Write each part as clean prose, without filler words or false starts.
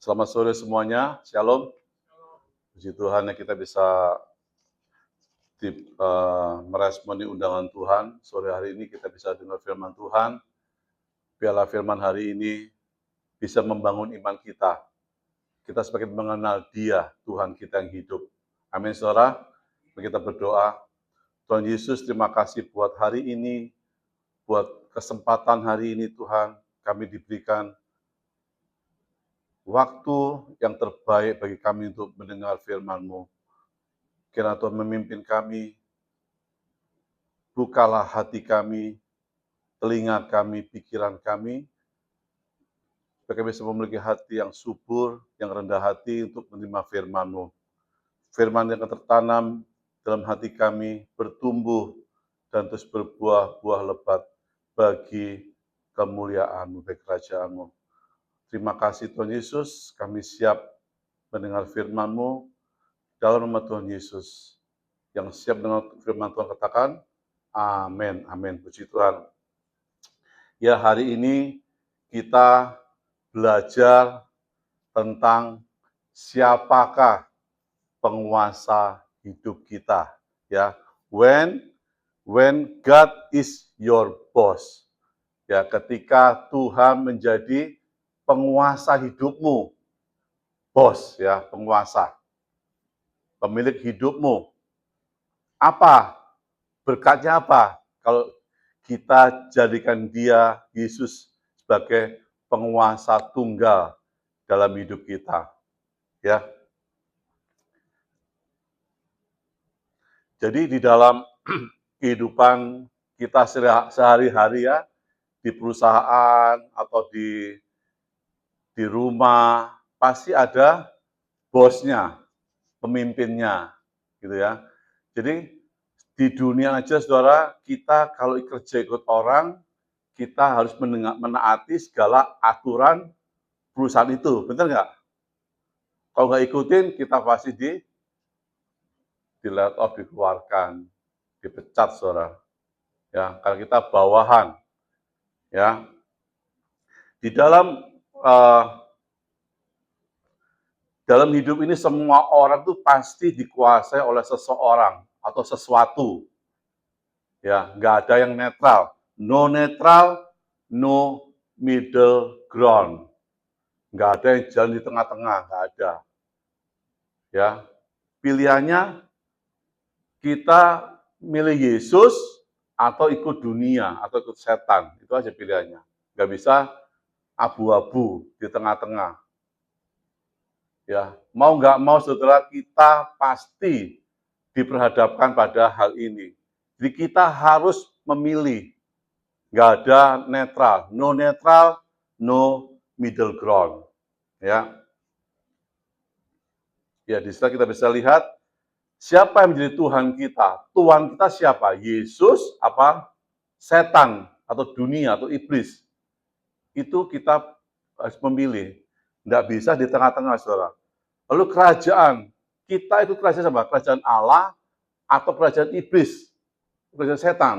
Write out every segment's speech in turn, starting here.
Selamat sore semuanya, Shalom. Puji Tuhan ya kita bisa meresponi undangan Tuhan. Sore hari ini kita bisa dengar firman Tuhan. Biarlah firman hari ini bisa membangun iman kita. Kita semakin mengenal Dia, Tuhan kita yang hidup. Amin, saudara. Kita berdoa. Tuhan Yesus, terima kasih buat hari ini, buat kesempatan hari ini Tuhan. Kami diberikan waktu yang terbaik bagi kami untuk mendengar firman-Mu. Kiranya Tuhan memimpin kami, bukalah hati kami, telinga kami, pikiran kami, supaya kami bisa memiliki hati yang subur, yang rendah hati untuk menerima firman-Mu. Firman yang akan tertanam dalam hati kami, bertumbuh, dan terus berbuah-buah lebat bagi kemuliaan-Mu, bagi kerajaan-Mu. Terima kasih Tuhan Yesus, kami siap mendengar firman-Mu dalam nama Tuhan Yesus. Yang siap dengan firman Tuhan katakan, amin, amin, puji Tuhan. Ya, hari ini kita belajar tentang siapakah penguasa hidup kita. Ya, when God is your boss. Ya, ketika Tuhan menjadi penguasa hidupmu, bos ya, penguasa, pemilik hidupmu. Apa berkatnya apa? Kalau kita jadikan Dia, Yesus, sebagai penguasa tunggal dalam hidup kita. Ya. Jadi di dalam kehidupan kita sehari-hari ya, di perusahaan atau di rumah, pasti ada bosnya, pemimpinnya, gitu ya. Jadi di dunia aja, saudara, kita kalau kerja ikut orang, kita harus menaati segala aturan perusahaan itu, benar nggak? Kalau nggak ikutin, kita pasti di let off, dikeluarkan, dipecat, saudara. Ya, karena kita bawahan. Ya, di dalam hidup ini semua orang tuh pasti dikuasai oleh seseorang atau sesuatu. Ya, nggak ada yang netral. No netral, no middle ground. Nggak ada yang jalan di tengah-tengah, nggak ada. Ya, pilihannya kita milih Yesus atau ikut dunia atau ikut setan. Itu aja pilihannya. Nggak bisa abu-abu di tengah-tengah. Ya, mau nggak mau saudara, kita pasti diperhadapkan pada hal ini. Jadi kita harus memilih. Nggak ada netral, no middle ground. Ya, ya di sana kita bisa lihat siapa yang menjadi Tuhan kita. Tuhan kita siapa? Yesus apa? Setan atau dunia atau iblis. Itu kita harus memilih. Nggak bisa di tengah-tengah, saudara. Lalu kerajaan, kita itu kerajaan apa? Kerajaan Allah atau kerajaan iblis? Kerajaan setan.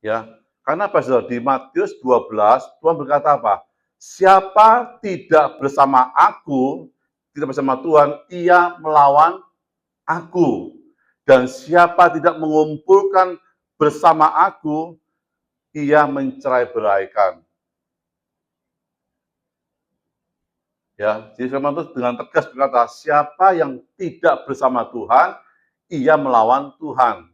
Ya, karena apa, saudara? Di Matius 12, Tuhan berkata apa? Siapa tidak bersama aku, tidak bersama Tuhan, ia melawan aku. Dan siapa tidak mengumpulkan bersama aku, ia mencerai-beraikan. Ya, jadi firman itu dengan tegas berkata, siapa yang tidak bersama Tuhan, ia melawan Tuhan.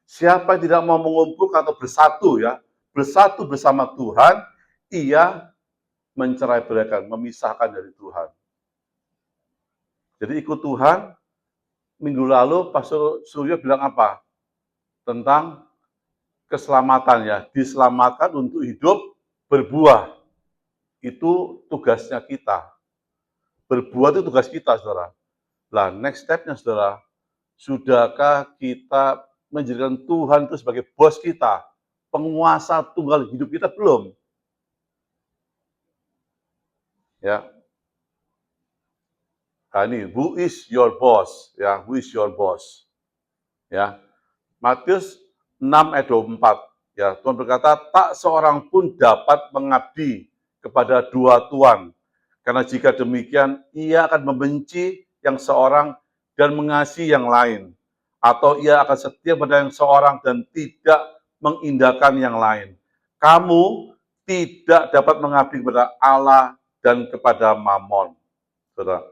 Siapa yang tidak mau mengumpulkan atau bersatu ya, bersatu bersama Tuhan, ia mencerai-beraikan, memisahkan dari Tuhan. Jadi ikut Tuhan, minggu lalu Pastor Suryo bilang apa? Tentang keselamatan ya, diselamatkan untuk hidup berbuah. Itu tugasnya kita. Berbuah itu tugas kita, saudara. Nah, next step-nya, saudara, sudahkah kita menjadikan Tuhan itu sebagai bos kita, penguasa tunggal hidup kita? Belum. Ya. Nah, ini, who is your boss? Ya, who is your boss? Ya. Matius 6 ayat 24. Ya, Tuhan berkata, tak seorang pun dapat mengabdi kepada dua tuan. Karena jika demikian, ia akan membenci yang seorang dan mengasihi yang lain. Atau ia akan setia pada yang seorang dan tidak mengindahkan yang lain. Kamu tidak dapat mengabdi kepada Allah dan kepada Mammon. Saudara.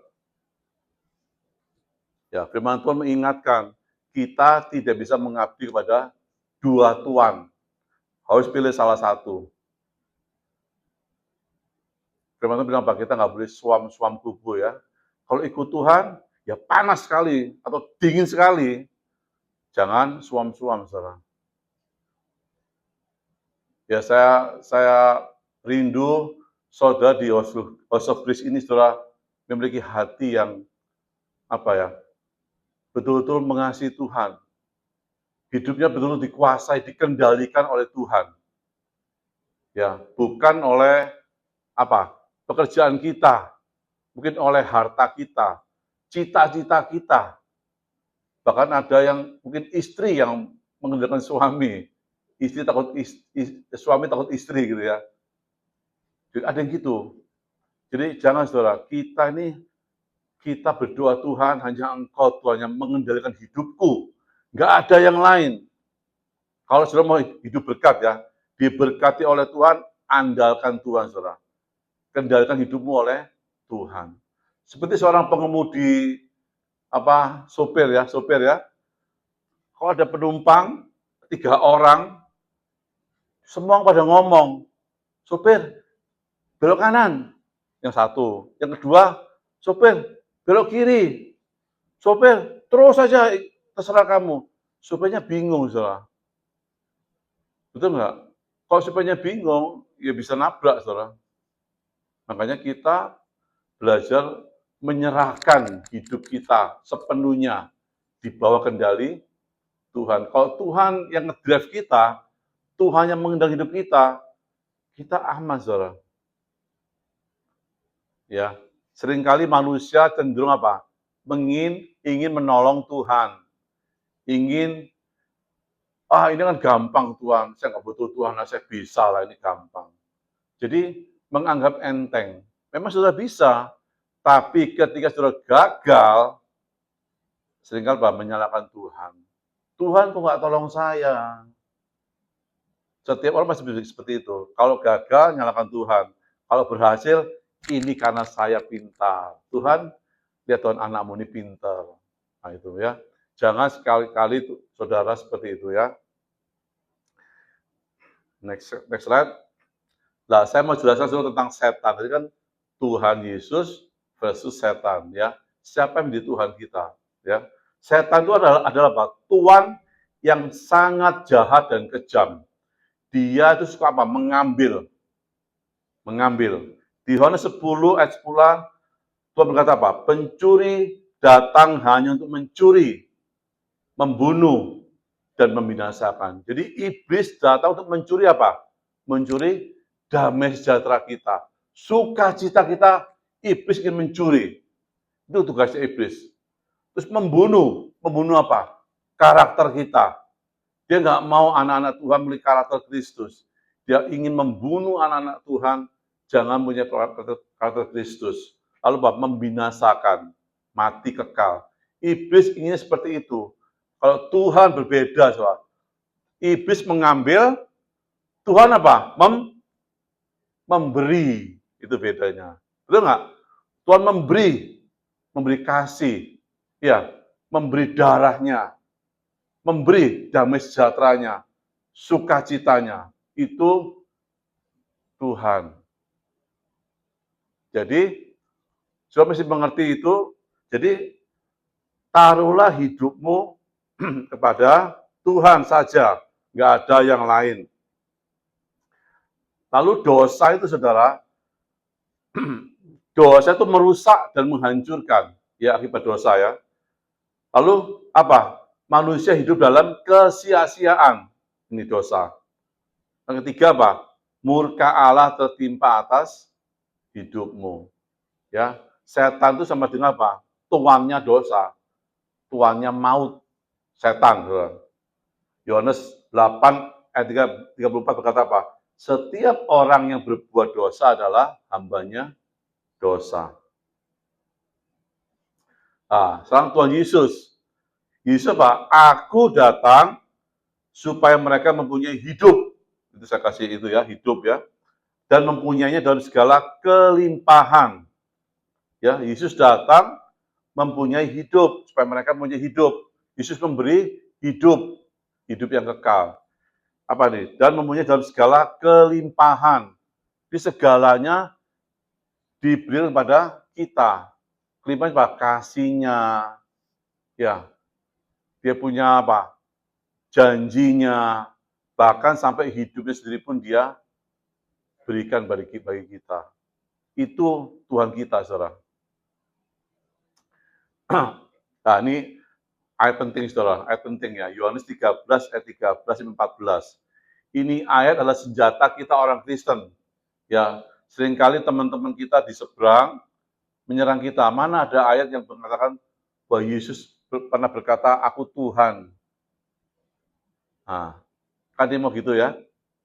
Ya, firman Tuhan mengingatkan, kita tidak bisa mengabdi kepada dua tuan. Harus pilih salah satu. Firman Tuhan bilang, Pak, kita nggak boleh suam-suam kubu ya. Kalau ikut Tuhan, ya panas sekali atau dingin sekali. Jangan suam-suam, saudara. Ya, saya rindu saudara di House of Grace ini, saudara, memiliki hati yang betul-betul mengasihi Tuhan. Hidupnya betul-betul dikuasai, dikendalikan oleh Tuhan. Ya, bukan oleh pekerjaan kita, mungkin oleh harta kita, cita-cita kita. Bahkan ada yang mungkin istri yang mengendalikan suami, suami takut istri gitu ya. Jadi ada yang gitu. Jadi jangan saudara, kita berdoa, Tuhan, hanya Engkau Tuhan yang mengendalikan hidupku. Nggak ada yang lain. Kalau saudara mau hidup berkat ya, diberkati oleh Tuhan, andalkan Tuhan saudara. Kendalikan hidupmu oleh Tuhan. Seperti seorang pengemudi sopir ya. Kalau ada penumpang 3 orang, semua pada ngomong, sopir belok kanan, yang satu, yang kedua, sopir belok kiri, sopir terus saja terserah kamu. Sopirnya bingung, saudara. Betul nggak? Kalau sopirnya bingung, ya bisa nabrak, saudara. Makanya kita belajar menyerahkan hidup kita sepenuhnya di bawah kendali Tuhan. Kalau Tuhan yang ngedrive kita, Tuhan yang mengendalikan hidup kita aman, saudara. Ya, seringkali manusia cenderung ingin menolong Tuhan. Ingin, ini kan gampang Tuhan, saya nggak butuh Tuhan, saya bisa lah, ini gampang. Jadi, menganggap enteng. Memang sudah bisa, tapi ketika sudah gagal, seringkali menyalahkan Tuhan. Tuhan kok nggak tolong saya? Setiap orang pasti bisa seperti itu. Kalau gagal, nyalakan Tuhan. Kalau berhasil, ini karena saya pintar. Tuhan, lihat Tuhan, anakmu ini pintar. Nah itu ya. Jangan sekali-kali saudara seperti itu ya. Next slide. Nah, saya mau jelaskan dulu tentang setan. Jadi kan Tuhan Yesus versus setan ya. Siapa yang menjadi Tuhan kita ya? Setan itu adalah tuan yang sangat jahat dan kejam. Dia itu suka mengambil. Di Yohanes 10 ayat 10 Tuhan berkata pencuri datang hanya untuk mencuri, membunuh, dan membinasakan. Jadi iblis datang untuk mencuri Mencuri damai sejahtera kita. Sukacita kita, iblis ingin mencuri. Itu tugasnya iblis. Terus membunuh karakter kita. Dia nggak mau anak-anak Tuhan memiliki karakter Kristus. Dia ingin membunuh anak-anak Tuhan, jangan punya karakter Kristus. Lalu membinasakan, mati kekal. Iblis inginnya seperti itu. Kalau Tuhan berbeda, soal. Iblis mengambil, Tuhan memberi. Itu bedanya. Betul nggak? Tuhan memberi kasih, ya, memberi darahnya, memberi damai sejahteranya, sukacitanya, itu Tuhan. Jadi, saudara mesti mengerti itu, jadi taruhlah hidupmu kepada Tuhan saja, nggak ada yang lain. Lalu dosa itu, saudara, dosa itu merusak dan menghancurkan, ya akibat dosa ya. Lalu Manusia hidup dalam kesia-siaan. Ini dosa. Yang ketiga murka Allah tertimpa atas hidupmu. Ya, setan itu sama dengan tuannya dosa, tuannya maut, setan. Yohanes 8 ayat 34 berkata Setiap orang yang berbuat dosa adalah hambanya dosa. Sekarang Tuhan Yesus. Yesus apa? Aku datang supaya mereka mempunyai hidup. Itu saya kasih itu ya, hidup ya. Dan mempunyainya dalam segala kelimpahan. Ya, Yesus datang mempunyai hidup supaya mereka mempunyai hidup. Yesus memberi hidup, hidup yang kekal. Apa nih? Dan mempunyai dalam segala kelimpahan. Di segalanya diberi kepada kita. Kelimpahan apa? Kasihnya. Ya, dia punya apa? Janjinya. Bahkan sampai hidupnya sendiri pun dia berikan bagi kita. Itu Tuhan kita, saudara. Nah, ini ayat penting, saudara. Ayat penting ya. Yohanes 13, ayat 13 sampai 14. Ini ayat adalah senjata kita orang Kristen. Ya, seringkali teman-teman kita di seberang menyerang kita. Mana ada ayat yang mengatakan bahwa Yesus pernah berkata, aku Tuhan. Nah, kan dia mau gitu ya,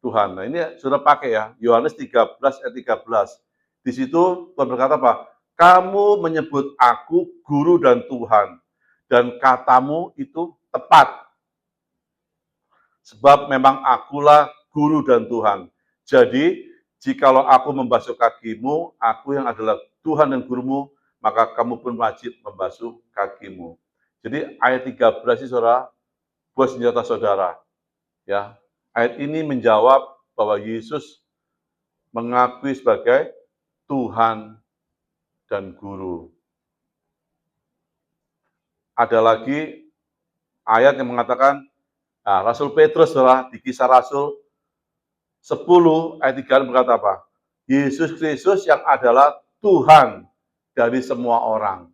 Tuhan. Nah, ini sudah pakai ya, Yohanes 13 ayat 13. Di situ Tuhan berkata apa? Kamu menyebut aku guru dan Tuhan, dan katamu itu tepat. Sebab memang akulah guru dan Tuhan. Jadi, jikalau aku membasuh kakimu, aku yang adalah Tuhan dan gurumu, maka kamu pun wajib membasuh kakimu. Jadi ayat 13 ini saudara, buat senjata saudara. Ya, ayat ini menjawab bahwa Yesus mengakui sebagai Tuhan dan Guru. Ada lagi ayat yang mengatakan, Rasul Petrus saudara, di Kisah Rasul 10 ayat 3 berkata apa? Yesus Kristus yang adalah Tuhan dari semua orang.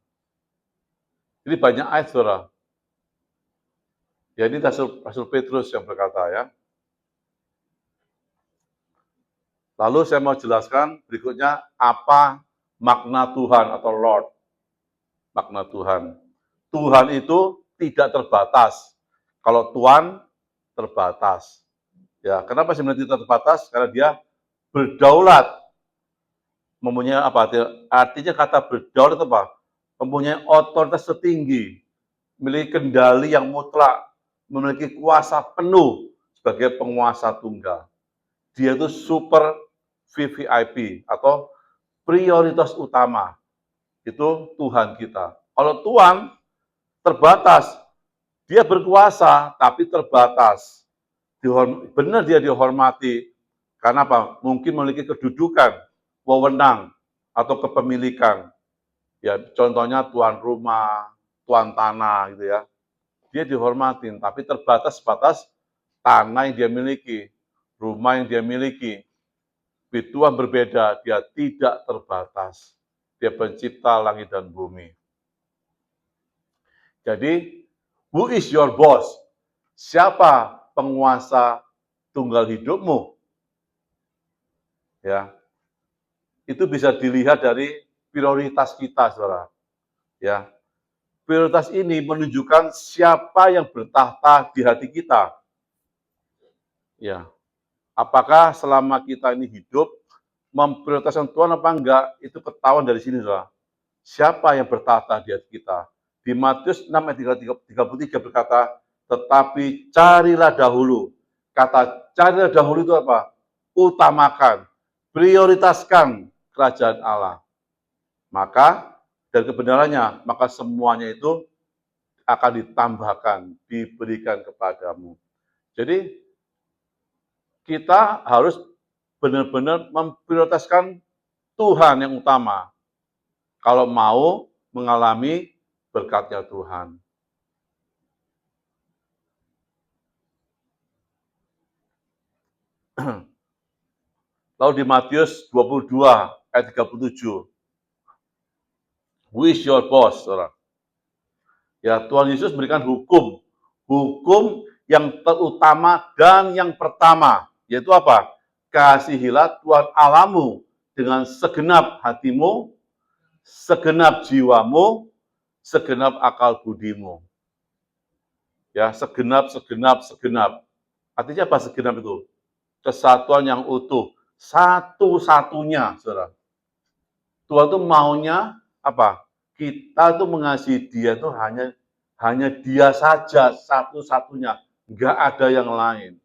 Jadi banyak ayat saudara. Ya ini Rasul Petrus yang berkata ya. Lalu saya mau jelaskan berikutnya apa makna Tuhan atau Lord. Makna Tuhan. Tuhan itu tidak terbatas. Kalau Tuhan terbatas. Ya, kenapa sebenarnya tidak terbatas? Karena dia berdaulat. Mempunyai apa? Artinya kata berdaulat itu apa? Mempunyai otoritas tertinggi, memiliki kendali yang mutlak, memiliki kuasa penuh sebagai penguasa tunggal. Dia itu super VVIP atau prioritas utama. Itu Tuhan kita. Kalau Tuhan terbatas, dia berkuasa tapi terbatas. Benar dia dihormati. Karena apa? Mungkin memiliki kedudukan, wewenang, atau kepemilikan. Ya, contohnya tuan rumah, tuan tanah gitu ya. Dia dihormatin, tapi terbatas batas tanah yang dia miliki, rumah yang dia miliki. Tuhan berbeda, dia tidak terbatas. Dia pencipta langit dan bumi. Jadi, who is your boss? Siapa penguasa tunggal hidupmu? Ya, itu bisa dilihat dari prioritas kita, saudara. Ya, prioritas ini menunjukkan siapa yang bertahta di hati kita. Ya, apakah selama kita ini hidup memprioritaskan Tuhan apa enggak? Itu ketahuan dari sini, saudara. Siapa yang bertahta di hati kita? Di Matius 6 ayat 33 berkata, tetapi carilah dahulu. Kata carilah dahulu itu apa? Utamakan, prioritaskan kerajaan Allah. Maka, dan kebenarannya, maka semuanya itu akan ditambahkan, diberikan kepadamu. Jadi, kita harus benar-benar memprioritaskan Tuhan yang utama. Kalau mau mengalami berkatnya Tuhan. Lalu di Matius 22 ayat 37. Who is your boss, saudara? Ya, Tuhan Yesus berikan hukum. Hukum yang terutama dan yang pertama. Yaitu apa? Kasihilah Tuhan Allahmu dengan segenap hatimu, segenap jiwamu, segenap akal budimu. Ya, segenap. Artinya apa segenap itu? kesatuan yang utuh, satu-satunya, saudara. Tuhan tuh maunya apa? Kita tuh mengasihi Dia tuh hanya Dia saja, satu-satunya, nggak ada yang lain.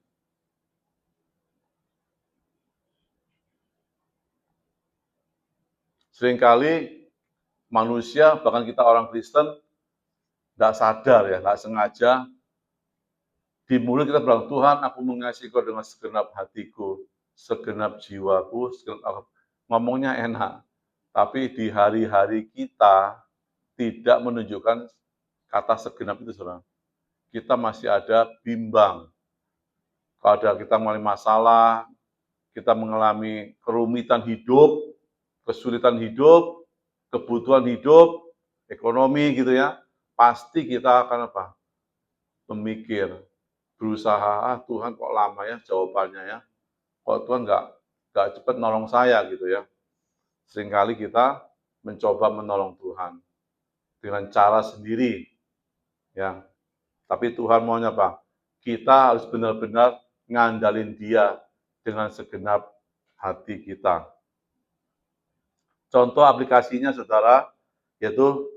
Seringkali manusia, bahkan kita orang Kristen, nggak sadar ya, nggak sengaja, di mulut kita bilang, Tuhan, aku mengasihi Kau dengan segenap hatiku, segenap jiwaku, ngomongnya enak. Tapi di hari-hari kita tidak menunjukkan kata segenap itu, saudara. Kita masih ada bimbang. Kalau ada kita mengalami masalah, kita mengalami kerumitan hidup, kesulitan hidup, kebutuhan hidup, ekonomi gitu ya, pasti kita akan apa? Memikir, berusaha, Tuhan kok lama ya jawabannya ya, kok Tuhan nggak cepat nolong saya gitu ya. Seringkali kita mencoba menolong Tuhan dengan cara sendiri, ya. Tapi Tuhan maunya apa? Kita harus benar-benar ngandalin Dia dengan segenap hati kita. Contoh aplikasinya, saudara, yaitu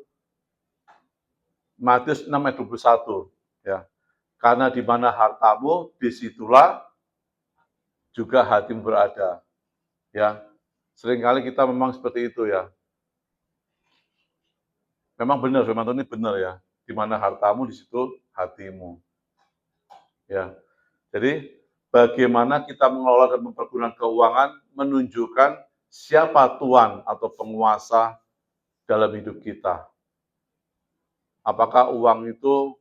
Matius 6 ayat 21. Ya. Karena di mana hartamu, disitulah juga hatimu berada. Ya. Seringkali kita memang seperti itu ya. Memang benar, firman Tuhan ini benar ya. Di mana hartamu, di situ hatimu. Ya. Jadi, bagaimana kita mengelola dan mempergunakan keuangan menunjukkan siapa Tuhan atau penguasa dalam hidup kita. Apakah uang itu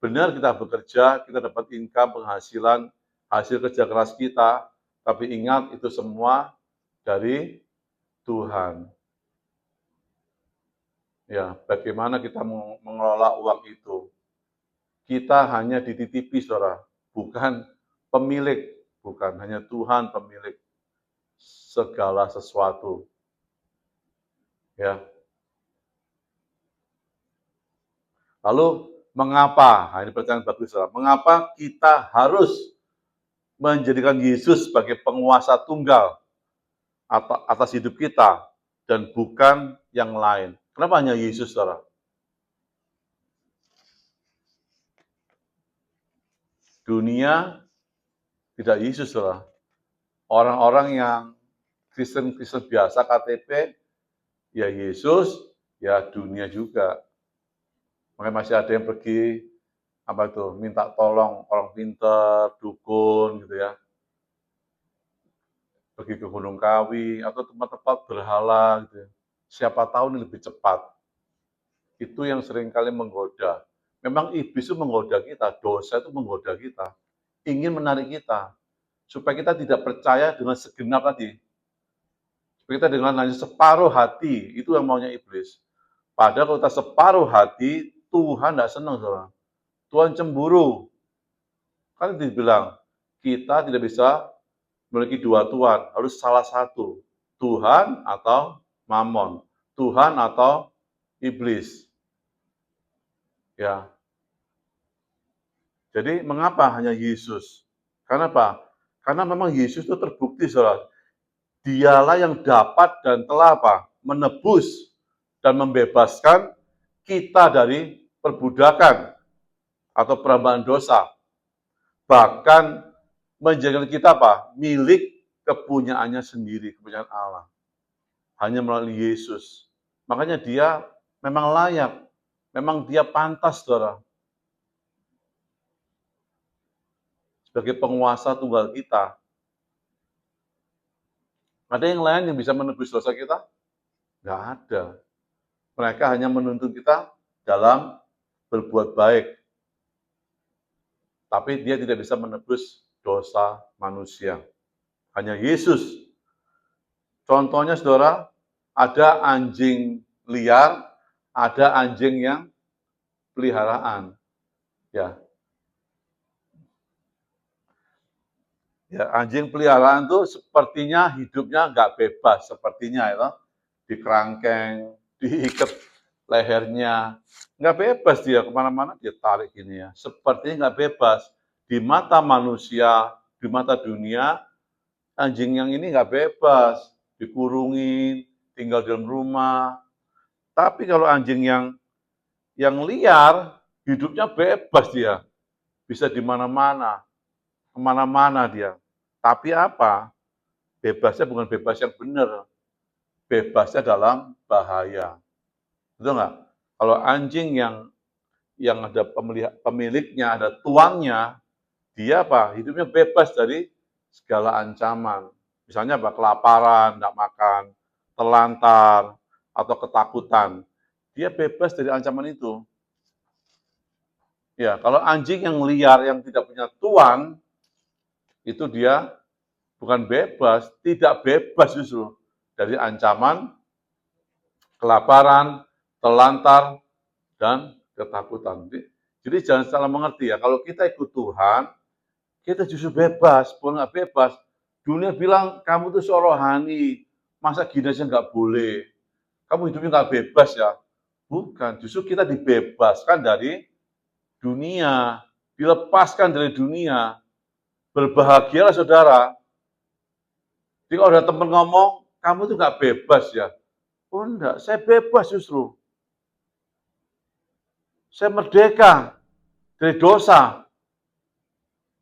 benar kita bekerja, kita dapat income, penghasilan, hasil kerja keras kita, tapi ingat itu semua dari Tuhan. Ya, bagaimana kita mengelola uang itu? Kita hanya dititipi, saudara, bukan pemilik, bukan hanya Tuhan pemilik segala sesuatu. Ya. Lalu mengapa? Nah, ini pertanyaan bagus, saudara. Mengapa kita harus menjadikan Yesus sebagai penguasa tunggal atas hidup kita dan bukan yang lain? Kenapa hanya Yesus, saudara? Dunia tidak Yesus, saudara. Orang-orang yang Kristen-Kristen biasa KTP, ya Yesus, ya dunia juga. Makanya masih ada yang pergi apa itu minta tolong orang pintar, dukun gitu ya. Pergi ke Gunung Kawi atau tempat-tempat berhala gitu ya. Siapa tahu ini lebih cepat. Itu yang seringkali menggoda. Memang iblis itu menggoda kita, dosa itu menggoda kita, ingin menarik kita supaya kita tidak percaya dengan segenap tadi. Supaya kita dengan hanya separuh hati, itu yang maunya iblis. Padahal kalau kita separuh hati, Tuhan tidak senang, saudara. Tuhan cemburu. Kan dibilang, kita tidak bisa memiliki dua Tuhan, harus salah satu. Tuhan atau Mammon. Tuhan atau iblis. Ya. Jadi mengapa hanya Yesus? Karena apa? Karena memang Yesus itu terbukti, saudara. Dialah yang dapat dan telah apa? Menebus dan membebaskan kita dari perbudakan atau perambaan dosa. Bahkan menjadikan kita apa? Milik kepunyaannya sendiri, kepunyaan Allah. Hanya melalui Yesus. Makanya dia memang layak. Memang dia pantas, saudara. Sebagai penguasa tunggal kita. Ada yang lain yang bisa menebus dosa kita? Nggak ada. Mereka hanya menuntun kita dalam berbuat baik. Tapi dia tidak bisa menebus dosa manusia. Hanya Yesus. Contohnya, saudara, ada anjing liar, ada anjing yang peliharaan. Ya. Ya, anjing peliharaan itu sepertinya hidupnya nggak bebas, sepertinya itu dikerangkeng, diikat lehernya, nggak bebas dia kemana-mana dia tarik gini ya, sepertinya nggak bebas. Di mata manusia, di mata dunia Anjing yang ini nggak bebas, dikurungin, tinggal di dalam rumah. Tapi kalau anjing yang liar, hidupnya bebas dia, bisa di mana-mana, kemana-mana dia. Tapi apa? Bebasnya bukan bebas yang benar, bebasnya dalam bahaya. Betul nggak? Kalau anjing yang ada pemiliknya, ada tuannya, dia apa? Hidupnya bebas dari segala ancaman. Misalnya apa? Kelaparan, tidak makan, terlantar, atau ketakutan. Dia bebas dari ancaman itu. Ya, kalau anjing yang liar yang tidak punya tuan, itu dia bukan bebas, tidak bebas justru dari ancaman, kelaparan, terlantar, dan ketakutan. Jadi jangan salah mengerti ya, kalau kita ikut Tuhan, kita justru bebas, bukan nggak bebas. Dunia bilang, kamu tuh seorang rohani, masa gini aja nggak boleh. Kamu hidupnya nggak bebas ya. Bukan, justru kita dibebaskan dari dunia, dilepaskan dari dunia. Berbahagialah saudara. Jadi kalau ada teman ngomong, kamu tuh nggak bebas ya. Oh enggak, saya bebas justru. Saya merdeka dari dosa.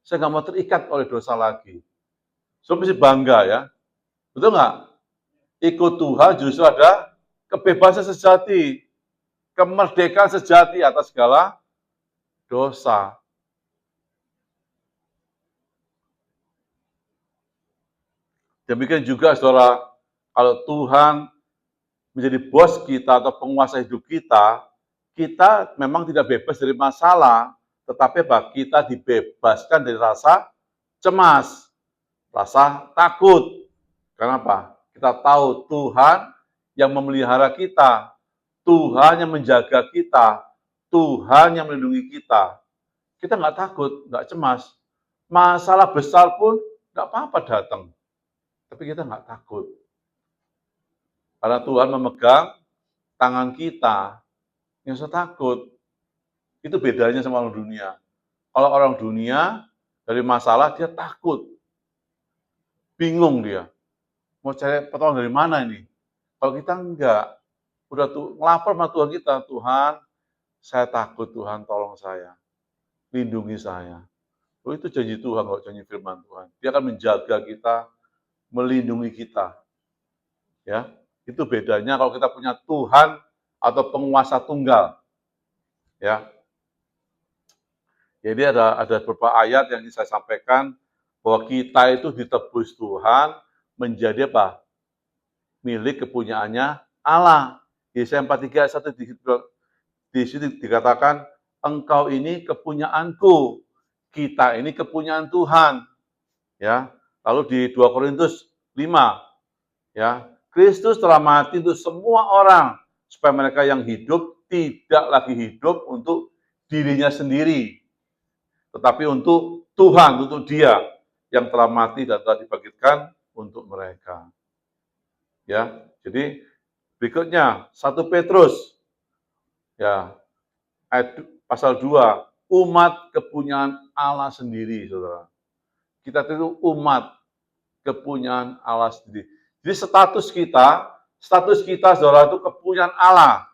Saya nggak mau terikat oleh dosa lagi. So mesti bangga ya. Betul nggak? Ikut Tuhan justru ada kebebasan sejati, kemerdekaan sejati atas segala dosa. Demikian juga saudara, kalau Tuhan menjadi bos kita atau penguasa hidup kita, kita memang tidak bebas dari masalah, tetapi apa? Kita dibebaskan dari rasa cemas, rasa takut. Kenapa? Kita tahu Tuhan yang memelihara kita, Tuhan yang menjaga kita, Tuhan yang melindungi kita. Kita nggak takut, nggak cemas. Masalah besar pun nggak apa-apa datang. Tapi kita nggak takut. Karena Tuhan memegang tangan kita, nggak usah takut. Itu bedanya sama orang dunia. Kalau orang dunia, dari masalah dia takut. Bingung dia. Mau cari pertolongan dari mana ini? Kalau kita enggak, udah tuh ngelapor sama Tuhan kita, Tuhan, saya takut, Tuhan tolong saya, lindungi saya. Oh, itu janji Tuhan, kok janji firman Tuhan. Dia akan menjaga kita, melindungi kita. Ya, itu bedanya kalau kita punya Tuhan atau penguasa tunggal. Ya, jadi ada beberapa ayat yang saya sampaikan bahwa kita itu ditebus Tuhan menjadi apa? Milik kepunyaannya Allah. Yesaya 43 ayat 1 di situ dikatakan, engkau ini kepunyaanku, kita ini kepunyaan Tuhan. Ya, lalu di 2 Korintus 5, ya, Kristus telah mati untuk semua orang supaya mereka yang hidup tidak lagi hidup untuk dirinya sendiri, tetapi untuk Tuhan, untuk Dia yang telah mati dan telah dibangkitkan untuk mereka. Ya, jadi berikutnya 1 Petrus ya ayat pasal 2, umat kepunyaan Allah sendiri, Saudara. Kita itu umat kepunyaan Allah sendiri. Jadi status kita Saudara itu kepunyaan Allah,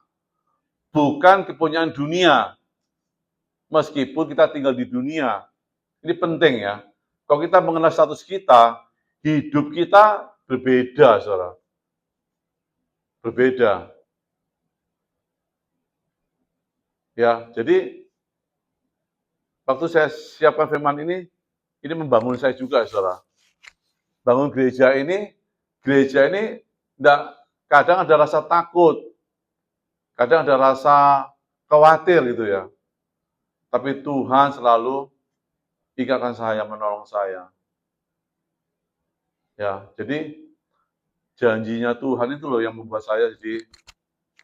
bukan kepunyaan dunia. Meskipun kita tinggal di dunia. Ini penting ya. Kalau kita mengenal status kita, hidup kita berbeda, Saudara. Berbeda. Ya, jadi waktu saya siapkan firman ini membangun saya juga, Saudara. Bangun gereja ini enggak, kadang ada rasa takut, kadang ada rasa khawatir gitu ya. Tapi Tuhan selalu ikatkan saya, menolong saya. Ya, jadi janjinya Tuhan itu loh yang membuat saya jadi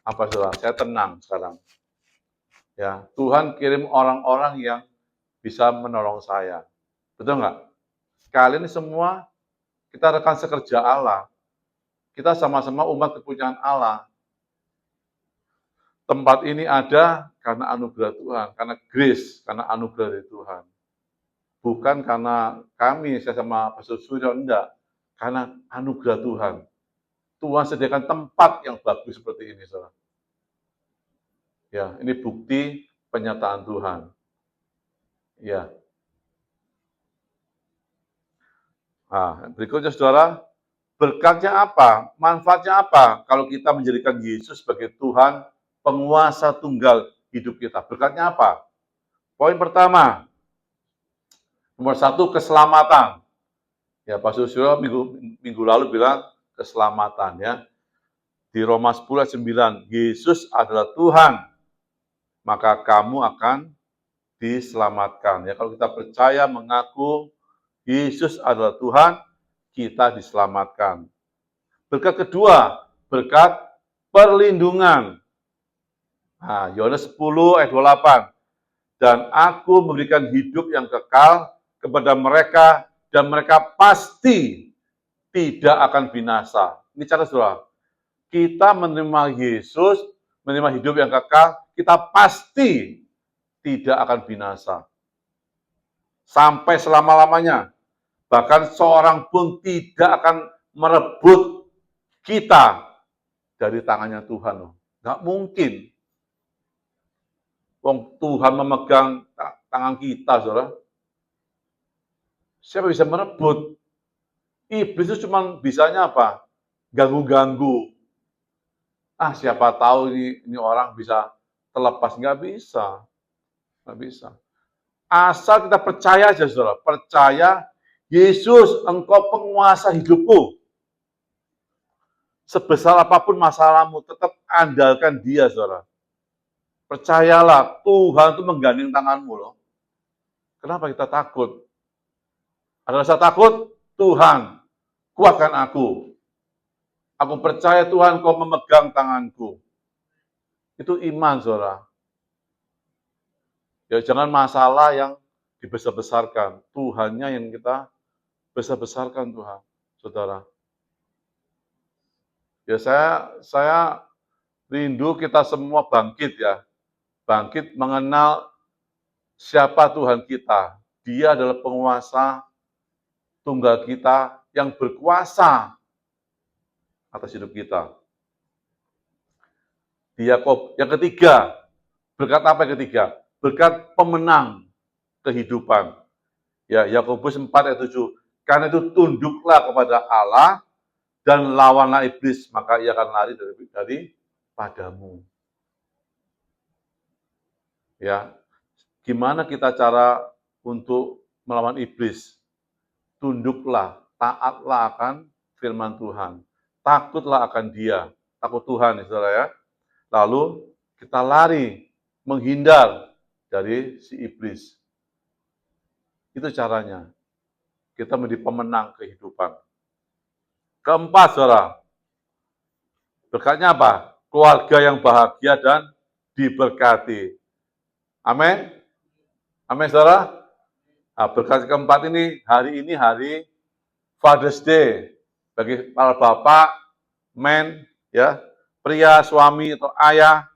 apa, Saudara? Saya tenang sekarang. Ya, Tuhan kirim orang-orang yang bisa menolong saya. Betul nggak? Kalian ini semua kita rekan sekerja Allah. Kita sama-sama umat kepunyaan Allah. Tempat ini ada karena anugerah Tuhan, karena grace, karena anugerah dari Tuhan. Bukan karena kami, saya sama Pastor Suryo, enggak. Karena anugerah Tuhan. Tuhan sediakan tempat yang bagus seperti ini, saudara. Ya, ini bukti penyataan Tuhan. Ya. Nah, berikutnya saudara, berkatnya apa? Manfaatnya apa kalau kita menjadikan Yesus sebagai Tuhan, penguasa tunggal hidup kita? Berkatnya apa? Poin pertama, nomor satu, keselamatan. Ya, Pak Susilo minggu lalu bilang keselamatan ya. Di Roma 10 ayat 9, Yesus adalah Tuhan, maka kamu akan diselamatkan. Ya, kalau kita percaya mengaku Yesus adalah Tuhan, kita diselamatkan. Berkat kedua, berkat perlindungan. Nah, Yohanes 10 ayat 28. Dan aku memberikan hidup yang kekal kepada mereka dan mereka pasti tidak akan binasa. Ini cara saudara. Kita menerima Yesus, menerima hidup yang kekal, kita pasti tidak akan binasa. Sampai selama-lamanya. Bahkan seorang pun tidak akan merebut kita dari tangannya Tuhan. Nggak mungkin. Wong Tuhan memegang tangan kita, saudara. Siapa bisa merebut? Iblis itu cuma bisanya apa? Ganggu-ganggu. Siapa tahu ini orang bisa terlepas. Nggak bisa. Nggak bisa. Asal kita percaya aja, saudara. Percaya, Yesus, engkau penguasa hidupku. Sebesar apapun masalahmu, tetap andalkan dia, saudara. Percayalah, Tuhan itu menggandeng tanganmu loh. Kenapa kita takut? Ada rasa takut? Tuhan, kuatkan aku. Aku percaya Tuhan kau memegang tanganku. Itu iman, saudara. Ya, jangan masalah yang dibesar-besarkan. Tuhannya yang kita besar-besarkan, Tuhan, saudara. Ya, saya rindu kita semua bangkit ya. Bangkit mengenal siapa Tuhan kita. Dia adalah penguasa tunggal kita yang berkuasa atas hidup kita. Yang ketiga, berkat apa yang ketiga? Berkat pemenang kehidupan. Ya, Yakobus 4 ayat 7. Karena itu tunduklah kepada Allah dan lawanlah iblis, maka ia akan lari dari padamu. Ya, gimana kita cara untuk melawan iblis? Tunduklah, taatlah akan firman Tuhan. Takutlah akan dia, takut Tuhan, saudara ya. Lalu kita lari, menghindar dari si iblis. Itu caranya. Kita menjadi pemenang kehidupan. Keempat, saudara. Berkatnya apa? Keluarga yang bahagia dan diberkati. Amin. Amin, saudara. Nah, berkat keempat ini hari Father's Day. Bagi para bapak, men, ya, pria, suami, atau ayah,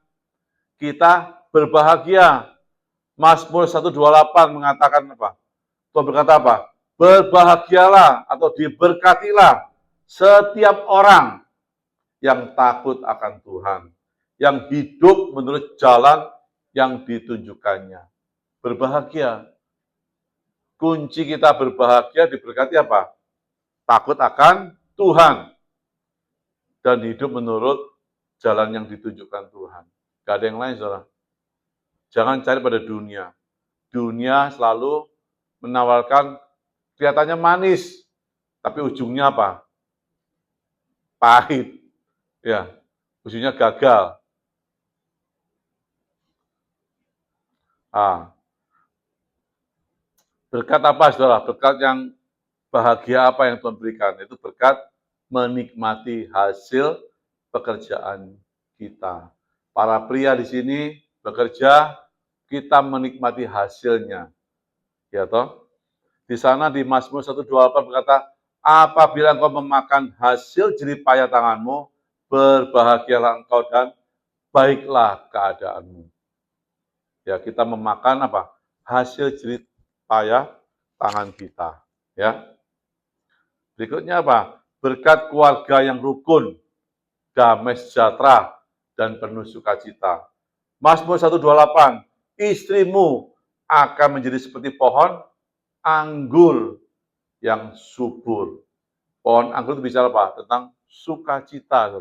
kita berbahagia. Mazmur 128 mengatakan apa? Tuhan berkata apa? Berbahagialah atau diberkatilah setiap orang yang takut akan Tuhan, yang hidup menurut jalan yang ditunjukkannya. Berbahagia. Kunci kita berbahagia diberkati apa? Takut akan Tuhan dan hidup menurut jalan yang ditunjukkan Tuhan. Gak ada yang lain, saudara. Jangan cari pada dunia. Dunia selalu menawarkan kelihatannya manis, tapi ujungnya apa? Pahit. Ya, ujungnya gagal. Berkat apa, saudara? Berkat yang bahagia apa yang Tuhan berikan? Itu berkat menikmati hasil pekerjaan kita. Para pria di sini bekerja, kita menikmati hasilnya. Ya toh? Di sana di Mazmur 128 berkata, apabila engkau memakan hasil jerih payah tanganmu, berbahagialah engkau dan baiklah keadaanmu. Ya, kita memakan apa? Hasil jerih payah tangan kita. Ya. Berikutnya apa? Berkat keluarga yang rukun, damai sejahtera, dan penuh sukacita. Mazmur 128, istrimu akan menjadi seperti pohon anggur yang subur. Pohon anggur itu bicara apa? Tentang sukacita.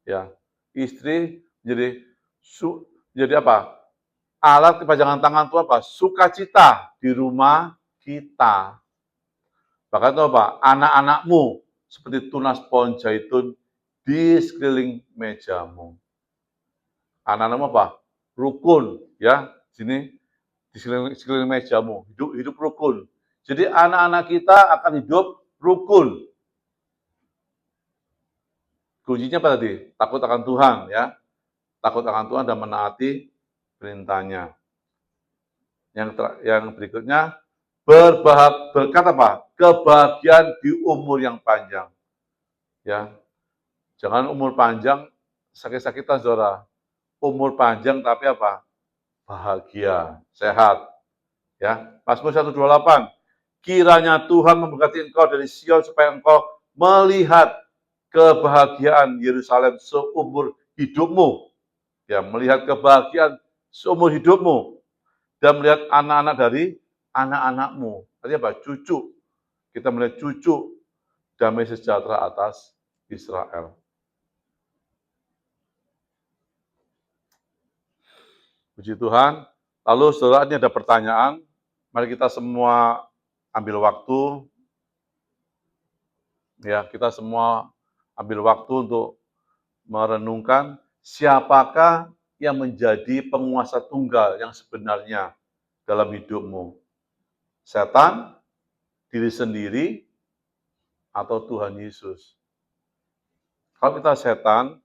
Ya, istri jadi apa? Alat kepajangan tangan itu apa? Sukacita di rumah kita. Bahkan itu apa? Anak-anakmu seperti tunas pohon zaitun di sekeliling mejamu. Anak-anakmu apa? Rukun, ya. Sini di sekeliling mejamu, hidup rukun. Jadi anak-anak kita akan hidup rukun. Kuncinya apa tadi? Takut akan Tuhan, ya. Takut akan Tuhan dan menaati perintahnya. Yang berikutnya, berkat apa? Kebahagiaan di umur yang panjang. Ya, jangan umur panjang sakit-sakitan, saudara. Umur panjang tapi apa? Bahagia, sehat. Ya, Mazmur 128. Kiranya Tuhan memberkati engkau dari Sion supaya engkau melihat kebahagiaan Yerusalem seumur hidupmu. Ya, melihat kebahagiaan seumur hidupmu dan melihat anak-anak dari anak-anakmu. Artinya apa? Cucu. Kita melihat cucu damai sejahtera atas Israel. Puji Tuhan. Lalu saudara, ini ada pertanyaan. Mari kita semua ambil waktu. Ya, kita semua ambil waktu untuk merenungkan siapakah yang menjadi penguasa tunggal yang sebenarnya dalam hidupmu. Setan, diri sendiri, atau Tuhan Yesus. Kalau kita setan,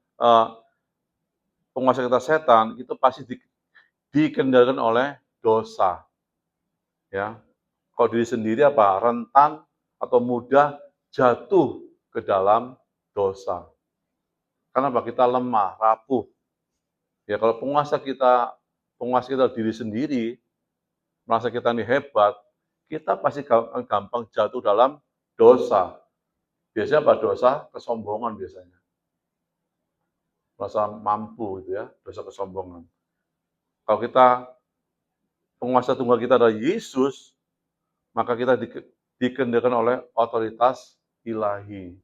penguasa kita setan, itu pasti dikendalikan oleh dosa. Ya, kalau diri sendiri apa? Rentan atau mudah jatuh ke dalam dosa. Karena apa? Kita lemah, rapuh. Ya, kalau penguasa kita diri sendiri, merasa kita ini hebat, kita pasti gampang jatuh dalam dosa. Biasanya apa? Dosa kesombongan biasanya. Merasa mampu gitu ya, dosa kesombongan. Kalau kita penguasa tunggal kita adalah Yesus, maka kita dikendalikan oleh otoritas ilahi.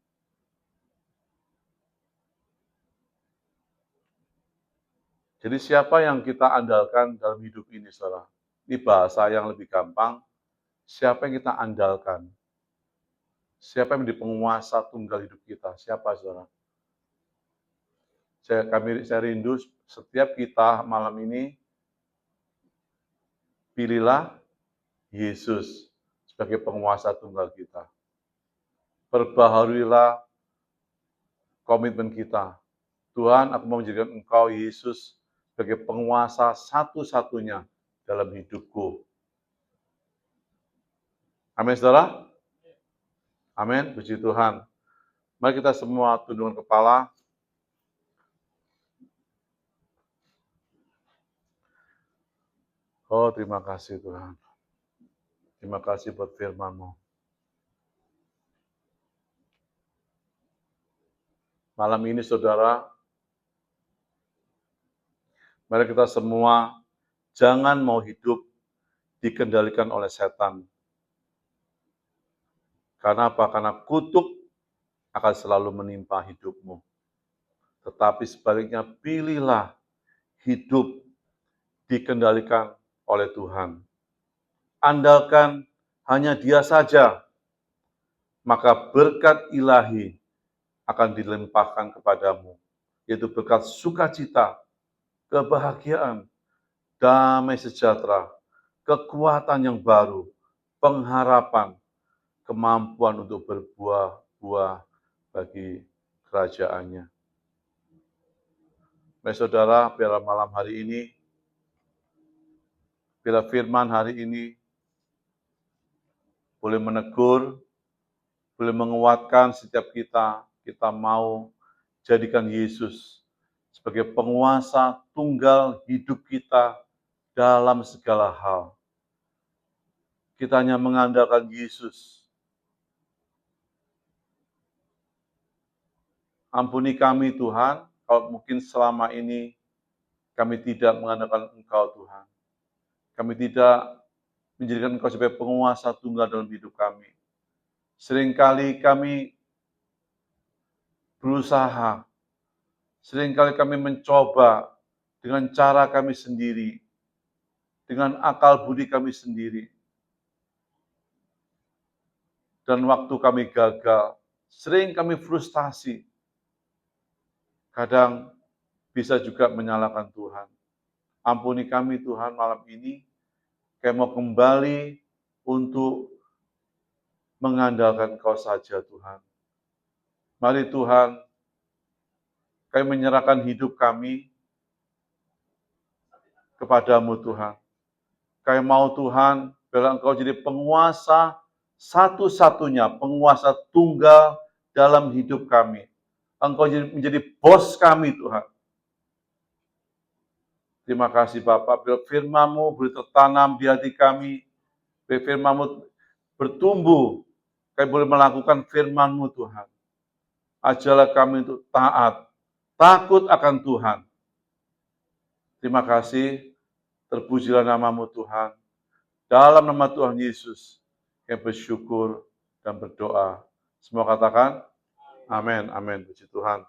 Jadi siapa yang kita andalkan dalam hidup ini, saudara? Ini bahasa yang lebih gampang. Siapa yang kita andalkan? Siapa yang menjadi penguasa tunggal hidup kita? Siapa, saudara? Saya rindu setiap kita malam ini, pilihlah Yesus sebagai penguasa tunggal kita. Perbaharuilah komitmen kita. Tuhan, aku mau menjadikan Engkau, Yesus, sebagai penguasa satu-satunya dalam hidupku. Amin, saudara? Amin, puji Tuhan. Mari kita semua tundukkan kepala. Oh, terima kasih Tuhan. Terima kasih buat firman-Mu. Malam ini, saudara, mari kita semua jangan mau hidup dikendalikan oleh setan. Karena apa? Karena kutuk akan selalu menimpa hidupmu. Tetapi sebaliknya, pilihlah hidup dikendalikan oleh Tuhan. Andalkan hanya Dia saja, maka berkat ilahi akan dilimpahkan kepadamu, yaitu berkat sukacita, kebahagiaan, damai sejahtera, kekuatan yang baru, pengharapan, kemampuan untuk berbuah-buah bagi kerajaannya. Baik saudara, biar malam hari ini, bila firman hari ini boleh menegur, boleh menguatkan setiap kita mau jadikan Yesus sebagai penguasa tunggal hidup kita dalam segala hal. Kita hanya mengandalkan Yesus. Ampuni kami Tuhan, kalau mungkin selama ini kami tidak mengandalkan Engkau Tuhan. Kami tidak menjadikan Engkau sebagai penguasa tunggal dalam hidup kami. Seringkali kami berusaha, seringkali kami mencoba dengan cara kami sendiri, dengan akal budi kami sendiri. Dan waktu kami gagal, sering kami frustasi. Kadang bisa juga menyalahkan Tuhan. Ampuni kami Tuhan malam ini, kami mau kembali untuk mengandalkan Kau saja Tuhan. Mari Tuhan, kami menyerahkan hidup kami kepadamu Tuhan. Kami mau Tuhan, bila Engkau jadi penguasa satu-satunya, penguasa tunggal dalam hidup kami. Engkau menjadi bos kami Tuhan. Terima kasih Bapak, bila firman-Mu boleh tertanam di hati kami, bila firman-Mu bertumbuh, kami boleh melakukan firman-Mu Tuhan. Ajarlah kami untuk taat, takut akan Tuhan. Terima kasih, terpujilah nama-Mu Tuhan. Dalam nama Tuhan Yesus, kami bersyukur dan berdoa. Semua katakan, amin, amin. Puji Tuhan.